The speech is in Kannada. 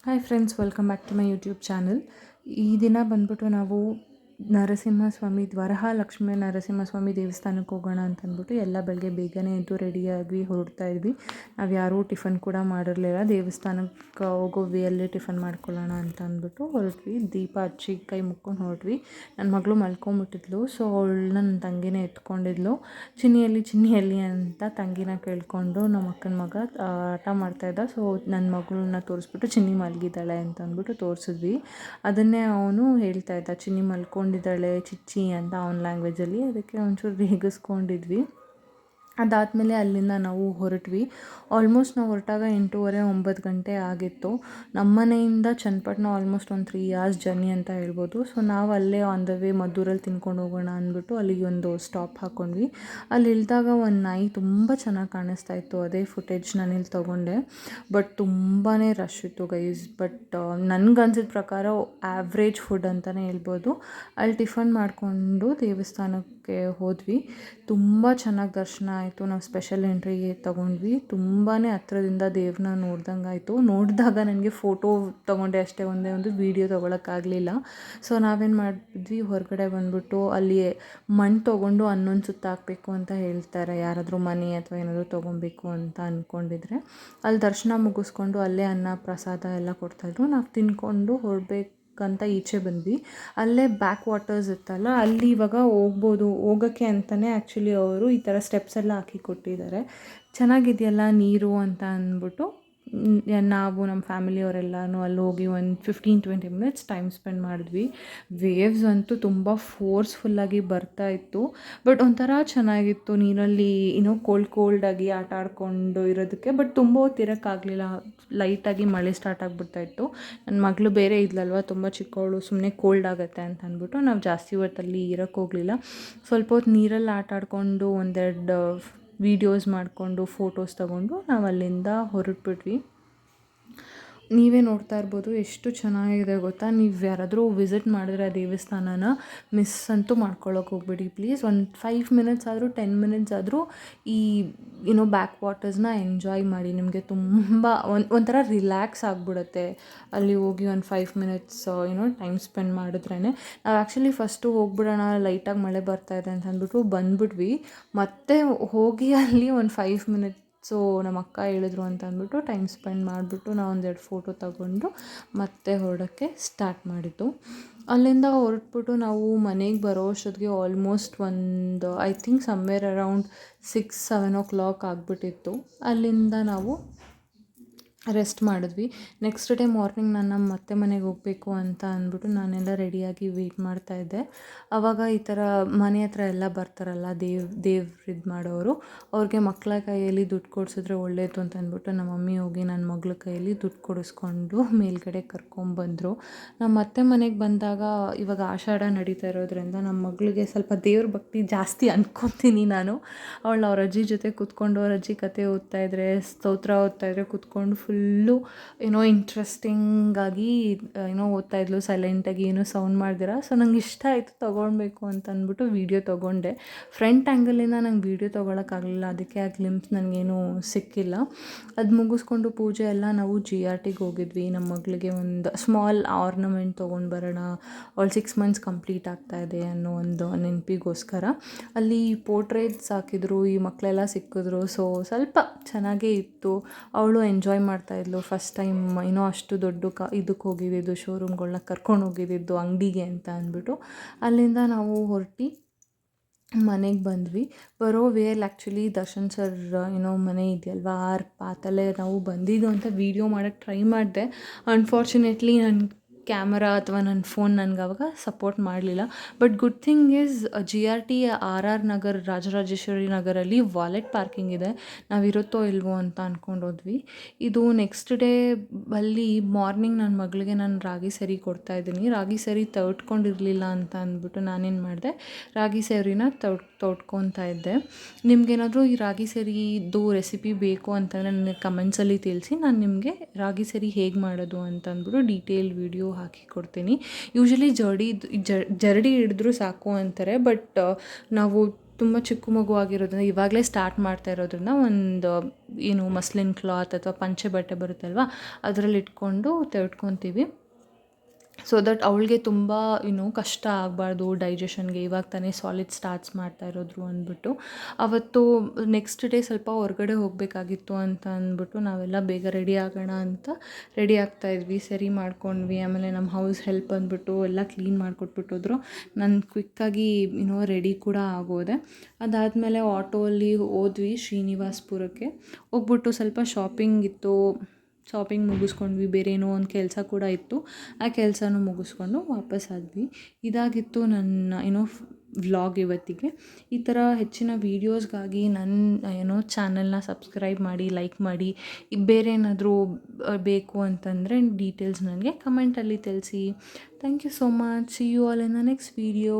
Hi friends, welcome back to my YouTube channel. ಈ ದಿನ ಬಂದ್ಬಿಟ್ಟು ನಾವು ನರಸಿಂಹಸ್ವಾಮಿ ವರಮಹಾಲಕ್ಷ್ಮಿ ನರಸಿಂಹಸ್ವಾಮಿ ದೇವಸ್ಥಾನಕ್ಕೆ ಹೋಗೋಣ ಅಂತ ಅಂದ್ಬಿಟ್ಟು ಎಲ್ಲ ಬೆಳಗ್ಗೆ ಬೇಗನೆ ಎದ್ದು ರೆಡಿಯಾಗಿ ಹೊರಡ್ತಾ ಇದ್ವಿ. ನಾವು ಯಾರೂ ಟಿಫನ್ ಕೂಡ ಮಾಡಿರಲಿಲ್ಲ. ದೇವಸ್ಥಾನಕ್ಕೆ ಹೋಗೋ ವೇಯಲ್ಲಿ ಟಿಫನ್ ಮಾಡ್ಕೊಳ್ಳೋಣ ಅಂತ ಅಂದ್ಬಿಟ್ಟು ಹೊರಟ್ವಿ. ದೀಪ ಹಚ್ಚಿ ಕೈ ಮುಕ್ಕೊಂಡು ಹೊರಟ್ವಿ. ನನ್ನ ಮಗಳು ಮಲ್ಕೊಂಬಿಟ್ಟಿದ್ಲು, ಸೊ ಅವಳನ್ನ ನನ್ನ ತಂಗಿನೇ ಎತ್ಕೊಂಡಿದ್ಲು. ಚಿನ್ನಿಯಲ್ಲಿ ಅಂತ ತಂಗಿನ ಕೇಳಿಕೊಂಡು ನಮ್ಮ ಅಕ್ಕನ ಮಗ ಆಟ ಮಾಡ್ತಾಯಿದ್ದ. ಸೊ ನನ್ನ ಮಗಳನ್ನ ತೋರಿಸ್ಬಿಟ್ಟು ಚಿನ್ನಿ ಮಲಗಿದ್ದಾಳೆ ಅಂತ ಅಂದ್ಬಿಟ್ಟು ತೋರಿಸಿದ್ವಿ. ಅದನ್ನೇ ಅವನು ಹೇಳ್ತಾ ಇದ್ದ, ಚಿನ್ನಿ ಮಲ್ಕೊಂಡಿದ್ದಾಳೆ ಚಿಚ್ಚಿ ಅಂತ ಅವನ ಲ್ಯಾಂಗ್ವೇಜಲ್ಲಿ. ಅದಕ್ಕೆ ಒಂಚೂರು ರೇಗಿಸ್ಕೊಂಡಿದ್ವಿ. ಅದಾದಮೇಲೆ ಅಲ್ಲಿಂದ ನಾವು ಹೊರಟ್ವಿ. ಆಲ್ಮೋಸ್ಟ್ ನಾವು ಹೊರಟಾಗ 8:30-9 ಗಂಟೆ ಆಗಿತ್ತು. ನಮ್ಮ ಮನೆಯಿಂದ ಚನ್ನಪಟ್ಟಣ ಆಲ್ಮೋಸ್ಟ್ ಒಂದು 3 hours ಜರ್ನಿ ಅಂತ ಹೇಳ್ಬೋದು. ಸೊ ನಾವು ಅಲ್ಲೇ ಆನ್ ದ ವೇ ಮದ್ದೂರಲ್ಲಿ ತಿನ್ಕೊಂಡು ಹೋಗೋಣ ಅಂದ್ಬಿಟ್ಟು ಅಲ್ಲಿಗೆ ಒಂದು ಸ್ಟಾಪ್ ಹಾಕ್ಕೊಂಡ್ವಿ. ಅಲ್ಲಿ ಇಳಿದಾಗ ಒಂದು ನಾಯಿ ತುಂಬ ಚೆನ್ನಾಗಿ ಕಾಣಿಸ್ತಾ ಇತ್ತು. ಅದೇ ಫುಟೇಜ್ ನಾನಿಲ್ಲಿ ತೊಗೊಂಡೆ. ಬಟ್ ತುಂಬಾ ರಶ್ ಇತ್ತು ಗೈಸ್. ಬಟ್ ನನಗನ್ಸಿದ ಪ್ರಕಾರ ಆವ್ರೇಜ್ ಫುಡ್ ಅಂತಲೇ ಹೇಳ್ಬೋದು. ಅಲ್ಲಿ ಟಿಫನ್ ಮಾಡಿಕೊಂಡು ದೇವಸ್ಥಾನಕ್ಕೆ ಹೋದ್ವಿ. ತುಂಬ ಚೆನ್ನಾಗಿ ದರ್ಶನ ಆಯಿತು. ನಾವು ಸ್ಪೆಷಲ್ ಎಂಟ್ರಿ ತೊಗೊಂಡ್ವಿ. ತುಂಬಾ ಹತ್ರದಿಂದ ದೇವ್ರನ್ನ ನೋಡ್ದಂಗಾಯಿತು. ನೋಡಿದಾಗ ನನಗೆ ಫೋಟೋ ತೊಗೊಂಡೆ ಅಷ್ಟೇ, ಒಂದು ವೀಡಿಯೋ ತೊಗೊಳಕ್ಕಾಗಲಿಲ್ಲ. ಸೊ ನಾವೇನು ಮಾಡಿದ್ವಿ, ಹೊರಗಡೆ ಬಂದ್ಬಿಟ್ಟು ಅಲ್ಲಿ ಮಣ್ಣು ತೊಗೊಂಡು ಹನ್ನೊಂದು ಸುತ್ತ ಹಾಕಬೇಕು ಅಂತ ಹೇಳ್ತಾರೆ, ಯಾರಾದರೂ ಮನೆ ಅಥವಾ ಏನಾದರೂ ತೊಗೊಬೇಕು ಅಂತ ಅಂದ್ಕೊಂಡಿದ್ರೆ. ಅಲ್ಲಿ ದರ್ಶನ ಮುಗಿಸ್ಕೊಂಡು ಅಲ್ಲೇ ಅನ್ನ ಪ್ರಸಾದ ಎಲ್ಲ ಕೊಡ್ತಾಯಿದ್ರು. ನಾವು ತಿನ್ಕೊಂಡು ಹೊರಡ್ಬೇಕಂತ ಈಚೆ ಬಂದ್ವಿ. ಅಲ್ಲೇ ಬ್ಯಾಕ್ ವಾಟರ್ಸ್ ಇತ್ತಲ್ಲ, ಅಲ್ಲಿ ಇವಾಗ ಹೋಗೋಕ್ಕೆ ಅಂತಲೇ ಆ್ಯಕ್ಚುಲಿ ಅವರು ಈ ಥರ ಸ್ಟೆಪ್ಸ್ ಎಲ್ಲ ಹಾಕಿ ಕೊಟ್ಟಿದ್ದಾರೆ. ಚೆನ್ನಾಗಿದೆಯಲ್ಲ ನೀರು ಅಂತ ಅಂದ್ಬಿಟ್ಟು ನಾವು ನಮ್ಮ ಫ್ಯಾಮಿಲಿಯವರೆಲ್ಲನೂ ಅಲ್ಲಿ ಹೋಗಿ ಒಂದು 15-20 minutes ಟೈಮ್ ಸ್ಪೆಂಡ್ ಮಾಡಿದ್ವಿ. ವೇವ್ಸ್ ಅಂತೂ ತುಂಬ ಫೋರ್ಸ್ಫುಲ್ಲಾಗಿ ಬರ್ತಾಯಿತ್ತು. ಬಟ್ ಒಂಥರ ಚೆನ್ನಾಗಿತ್ತು ನೀರಲ್ಲಿ, ಕೋಲ್ಡಾಗಿ ಆಟ ಆಡಿಕೊಂಡು ಇರೋದಕ್ಕೆ. ಬಟ್ ತುಂಬ ಹೊತ್ತಿರೋಕ್ಕಾಗಲಿಲ್ಲ, ಲೈಟಾಗಿ ಮಳೆ ಸ್ಟಾರ್ಟ್ ಆಗಿಬಿಡ್ತಾಯಿತ್ತು. ನನ್ನ ಮಗಳು ಬೇರೆ ಇದ್ಲಲ್ವ, ತುಂಬ ಚಿಕ್ಕವಳು, ಸುಮ್ಮನೆ ಕೋಲ್ಡ್ ಆಗುತ್ತೆ ಅಂತ ಅಂದ್ಬಿಟ್ಟು ನಾವು ಜಾಸ್ತಿ ಹೊತ್ತಲ್ಲಿ ಇರೋಕ್ಕೆ ಹೋಗಲಿಲ್ಲ. ಸ್ವಲ್ಪ ಹೊತ್ತು ನೀರಲ್ಲಿ ಆಟ ಆಡಿಕೊಂಡು ಒಂದೆರಡು ವೀಡಿಯೋಸ್ ಮಾಡಿಕೊಂಡು ಫೋಟೋಸ್ ತೊಗೊಂಡು ನಾವು ಅಲ್ಲಿಂದ ಹೊರಟ್ಬಿಟ್ವಿ. ನೀವೇ ನೋಡ್ತಾ ಇರ್ಬೋದು ಎಷ್ಟು ಚೆನ್ನಾಗಿದೆ ಗೊತ್ತಾ. ನೀವು ಯಾರಾದರೂ ವಿಸಿಟ್ ಮಾಡಿದ್ರೆ ಆ ದೇವಸ್ಥಾನನ ಮಿಸ್ ಅಂತೂ ಮಾಡ್ಕೊಳ್ಳೋಕೆ ಹೋಗ್ಬೇಡಿ ಪ್ಲೀಸ್. ಒಂದು 5 minutes ಆದರೂ 10 minutes ಆದರೂ ಈ ಬ್ಯಾಕ್ ವಾಟರ್ಸ್ನ ಎಂಜಾಯ್ ಮಾಡಿ. ನಿಮಗೆ ತುಂಬ ಒಂಥರ ರಿಲ್ಯಾಕ್ಸ್ ಆಗಿಬಿಡುತ್ತೆ ಅಲ್ಲಿ ಹೋಗಿ ಒಂದು 5 minutes ಟೈಮ್ ಸ್ಪೆಂಡ್ ಮಾಡಿದ್ರೇ. ನಾವು ಆ್ಯಕ್ಚುಲಿ ಫಸ್ಟು ಹೋಗ್ಬಿಡೋಣ, ಲೈಟಾಗಿ ಮಳೆ ಬರ್ತಾಯಿದೆ ಅಂತ ಅಂದ್ಬಿಟ್ಟು ಬಂದುಬಿಟ್ವಿ. ಮತ್ತೆ ಹೋಗಿ ಅಲ್ಲಿ ಒಂದು 5 minutes ನಮ್ಮ ಅಕ್ಕ ಹೇಳಿದ್ರು ಅಂತ ಅಂದ್ಬಿಟ್ಟು ಟೈಮ್ ಸ್ಪೆಂಡ್ ಮಾಡಿಬಿಟ್ಟು ನಾವು ಒಂದೆರಡು ಫೋಟೋ ತಗೊಂಡು ಮತ್ತೆ ಹೊರಡೋಕ್ಕೆ ಸ್ಟಾರ್ಟ್ ಮಾಡಿದ್ದು. ಅಲ್ಲಿಂದ ಹೊರಟ್ಬಿಟ್ಟು ನಾವು ಮನೆಗೆ ಬರೋ ಅಷ್ಟೊತ್ತಿಗೆ ಆಲ್ಮೋಸ್ಟ್ ಒಂದು I think somewhere around 6-7 o'clock ಆಗಿಬಿಟ್ಟಿತ್ತು. ಅಲ್ಲಿಂದ ನಾವು ರೆಸ್ಟ್ ಮಾಡಿದ್ವಿ. ನೆಕ್ಸ್ಟ್ ಡೇ ಮಾರ್ನಿಂಗ್ ನಾನು ನಮ್ಮ ಅತ್ತೆ ಮನೆಗೆ ಹೋಗಬೇಕು ಅಂತ ಅಂದ್ಬಿಟ್ಟು ನಾನೆಲ್ಲ ರೆಡಿಯಾಗಿ ವೆಯ್ಟ್ ಮಾಡ್ತಾಯಿದ್ದೆ. ಆವಾಗ ಈ ಥರ ಮನೆ ಹತ್ರ ಎಲ್ಲ ಬರ್ತಾರಲ್ಲ ದೇವ್ರು ಇದು ಮಾಡೋರು, ಅವ್ರಿಗೆ ಮಕ್ಕಳ ಕೈಯಲ್ಲಿ ದುಡ್ಡು ಕೊಡಿಸಿದ್ರೆ ಒಳ್ಳೆಯದು ಅಂತ ಅಂದ್ಬಿಟ್ಟು ನಮ್ಮ ಮಮ್ಮಿ ಹೋಗಿ ನನ್ನ ಮಗಳ ಕೈಯಲ್ಲಿ ದುಡ್ಡು ಕೊಡಿಸ್ಕೊಂಡು ಮೇಲ್ಗಡೆ ಕರ್ಕೊಂಬಂದರು. ನಮ್ಮ ಅತ್ತೆ ಮನೆಗೆ ಬಂದಾಗ ಇವಾಗ ಆಷಾಢ ನಡೀತಾ ಇರೋದ್ರಿಂದ ನಮ್ಮ ಮಗಳಿಗೆ ಸ್ವಲ್ಪ ದೇವ್ರ ಭಕ್ತಿ ಜಾಸ್ತಿ ಅನ್ಕೊತೀನಿ ನಾನು. ಅವ್ರ ಅಜ್ಜಿ ಜೊತೆ ಕೂತ್ಕೊಂಡು ಅವ್ರ ಅಜ್ಜಿ ಕತೆ ಓದ್ತಾಯಿದ್ರೆ, ಸ್ತೋತ್ರ ಓದ್ತಾಯಿದ್ರೆ ಕೂತ್ಕೊಂಡು ಫುಲ್ಲು ಇಂಟ್ರೆಸ್ಟಿಂಗಾಗಿ ಓದ್ತಾಯಿದ್ಲು ಸೈಲೆಂಟಾಗಿ, ಏನೂ ಸೌಂಡ್ ಮಾಡ್ದಿರ. ಸೊ ನಂಗೆ ಇಷ್ಟ ಆಯಿತು, ತೊಗೊಳ್ಬೇಕು ಅಂತ ಅಂದ್ಬಿಟ್ಟು ವೀಡಿಯೋ ತೊಗೊಂಡೆ. ಫ್ರಂಟ್ ಆ್ಯಂಗಲಿಂದ ನಂಗೆ ವೀಡಿಯೋ ತೊಗೊಳಕ್ಕಾಗಲಿಲ್ಲ, ಅದಕ್ಕೆ ಆ ಗ್ಲಿಮ್ಸ್ ನನಗೇನು ಸಿಕ್ಕಿಲ್ಲ. ಅದು ಮುಗಿಸ್ಕೊಂಡು ಪೂಜೆ ಎಲ್ಲ ನಾವು GRTಗೆ ಹೋಗಿದ್ವಿ. ನಮ್ಮ ಮಗಳಿಗೆ ಒಂದು ಸ್ಮಾಲ್ ಆರ್ನಮೆಂಟ್ ತೊಗೊಂಡು ಬರೋಣ, ಅವಳು 6 months ಕಂಪ್ಲೀಟ್ ಆಗ್ತಾಯಿದೆ ಅನ್ನೋ ಒಂದು ನೆನಪಿಗೋಸ್ಕರ. ಅಲ್ಲಿ ಪೋರ್ಟ್ರೇಟ್ಸ್ ಹಾಕಿದ್ರು, ಈ ಮಕ್ಕಳೆಲ್ಲ ಸಿಕ್ಕಿದ್ರು. ಸೊ ಸ್ವಲ್ಪ ಚೆನ್ನಾಗೇ ಇತ್ತು. ಅವಳು ಎಂಜಾಯ್ ಮಾಡ್ತಾಯಿದ್ಲು. ಫಸ್ಟ್ ಟೈಮ್ ಅಷ್ಟು ದೊಡ್ಡ ಇದಕ್ಕೆ ಹೋಗಿದ್ದಿದ್ದು, ಶೋರೂಮ್ಗಳನ್ನ ಕರ್ಕೊಂಡು ಹೋಗಿದ್ದಿದ್ದು ಅಂಗಡಿಗೆ ಅಂತ ಅಂದ್ಬಿಟ್ಟು. ಅಲ್ಲಿಂದ ನಾವು ಹೊರಟು ಮನೆಗೆ ಬಂದ್ವಿ. ಬರೋ ವೇಯಲ್ಲಿ ಆ್ಯಕ್ಚುಲಿ ದರ್ಶನ್ ಸರ್ ಮನೆ ಇದೆಯಲ್ವ, ಆ ಪಾತಲ್ಲೇ ನಾವು ಬಂದಿದ್ದು ಅಂತ ವೀಡಿಯೋ ಮಾಡೋಕ್ಕೆ ಟ್ರೈ ಮಾಡಿದೆ. ಅನ್ಫಾರ್ಚುನೇಟ್ಲಿ ನನ್ನ ಕ್ಯಾಮರಾ ಅಥವಾ ನನ್ನ ಫೋನ್ ನನಗೆ ಆವಾಗ ಸಪೋರ್ಟ್ ಮಾಡಲಿಲ್ಲ. But good thing is GRT RR Nagar Rajarajeshwari ನಗರಲ್ಲಿ ವಾಲೆಟ್ ಪಾರ್ಕಿಂಗ್ ಇದೆ. ನಾವಿರುತ್ತೋ ಇಲ್ವೋ ಅಂತ ಅಂದ್ಕೊಂಡೋದ್ವಿ. ಇದು ನೆಕ್ಸ್ಟ್ ಡೇ ಅಲ್ಲಿ ಮಾರ್ನಿಂಗ್ ನನ್ನ ಮಗಳಿಗೆ ನಾನು ರಾಗಿ ಸರಿ ಕೊಡ್ತಾಯಿದ್ದೀನಿ. ರಾಗಿ ಸರಿ ತೌಟ್ಕೊಂಡಿರಲಿಲ್ಲ ಅಂತ ಅಂದ್ಬಿಟ್ಟು ನಾನೇನು ಮಾಡಿದೆ, ರಾಗಿ ಸರಿನ ತೌಟ್ಕೊತಾ ಇದ್ದೆ. ನಿಮಗೇನಾದರೂ ಈ ರಾಗಿ ಸರಿದು ರೆಸಿಪಿ ಬೇಕು ಅಂತಂದರೆ ನನಗೆ ಕಮೆಂಟ್ಸಲ್ಲಿ ತಿಳಿಸಿ. ನಾನು ನಿಮಗೆ ರಾಗಿ ಸರಿ ಹೇಗೆ ಮಾಡೋದು ಅಂತ ಅಂದ್ಬಿಟ್ಟು ಡೀಟೇಲ್ ವೀಡಿಯೋ ಹಾಕಿ ಕೊಡ್ತೀನಿ. ಯೂಶ್ವಲಿ ಜರಡಿ ಹಿಡಿದ್ರೂ ಸಾಕು ಅಂತಾರೆ. ಬಟ್ ನಾವು ತುಂಬ ಚಿಕ್ಕ ಮಗು ಆಗಿರೋದ್ರಿಂದ ಇವಾಗಲೇ ಸ್ಟಾರ್ಟ್ ಮಾಡ್ತಾ ಇರೋದ್ರಿಂದ ಒಂದು ಏನು ಮಸ್ಲಿನ್ ಕ್ಲಾತ್ ಅಥವಾ ಪಂಚೆ ಬಟ್ಟೆ ಬರುತ್ತಲ್ವ ಅದರಲ್ಲಿ ಇಟ್ಕೊಂಡು ತೆಗೆದ್ಕೊತೀವಿ. ಸೊ ದಟ್ ಅವಳಿಗೆ ತುಂಬ ಕಷ್ಟ ಆಗಬಾರ್ದು ಡೈಜೆಷನ್ಗೆ, ಇವಾಗ ತಾನೇ ಸಾಲಿಡ್ ಸ್ಟಾರ್ಟ್ಸ್ ಮಾಡ್ತಾ ಇರೋದ್ರು ಅಂದ್ಬಿಟ್ಟು. ಅವತ್ತು ನೆಕ್ಸ್ಟ್ ಡೇ ಸ್ವಲ್ಪ ಹೊರಗಡೆ ಹೋಗಬೇಕಾಗಿತ್ತು ಅಂತ ಅಂದ್ಬಿಟ್ಟು ನಾವೆಲ್ಲ ಬೇಗ ರೆಡಿ ಆಗೋಣ ಅಂತ ರೆಡಿ ಆಗ್ತಾಯಿದ್ವಿ, ಸರಿ ಮಾಡ್ಕೊಂಡ್ವಿ. ಆಮೇಲೆ ನಮ್ಮ ಹೌಸ್ ಹೆಲ್ಪ್ ಬಂದುಬಿಟ್ಟು ಎಲ್ಲ ಕ್ಲೀನ್ ಮಾಡಿಕೊಟ್ಬಿಟ್ಟೋದ್ರು. ನಾನು ಕ್ವಿಕ್ಕಾಗಿ ರೆಡಿ ಕೂಡ ಆಗೋದೆ. ಅದಾದಮೇಲೆ ಆಟೋಲ್ಲಿ ಹೋದ್ವಿ ಶ್ರೀನಿವಾಸ್ಪುರಕ್ಕೆ. ಹೋಗ್ಬಿಟ್ಟು ಸ್ವಲ್ಪ ಶಾಪಿಂಗ್ ಇತ್ತು, ಶಾಪಿಂಗ್ ಮುಗಿಸ್ಕೊಂಡ್ವಿ. ಬೇರೆ ಏನೋ ಒಂದು ಕೆಲಸ ಕೂಡ ಇತ್ತು, ಆ ಕೆಲಸನೂ ಮುಗಿಸ್ಕೊಂಡು ವಾಪಸ್ಸಾದ್ವಿ. ಇದಾಗಿತ್ತು ನನ್ನ ವ್ಲಾಗ್ ಇವತ್ತಿಗೆ. ಈ ಥರ ಹೆಚ್ಚಿನ ವೀಡಿಯೋಸ್ಗಾಗಿ ನನ್ನ ಚಾನಲ್ನ ಸಬ್ಸ್ಕ್ರೈಬ್ ಮಾಡಿ, ಲೈಕ್ ಮಾಡಿ. ಬೇರೆ ಏನಾದರೂ ಬೇಕು ಅಂತಂದರೆ ಡೀಟೇಲ್ಸ್ ನನಗೆ ಕಮೆಂಟಲ್ಲಿ ತಿಳಿಸಿ. Thank you so much. See you all in the next video.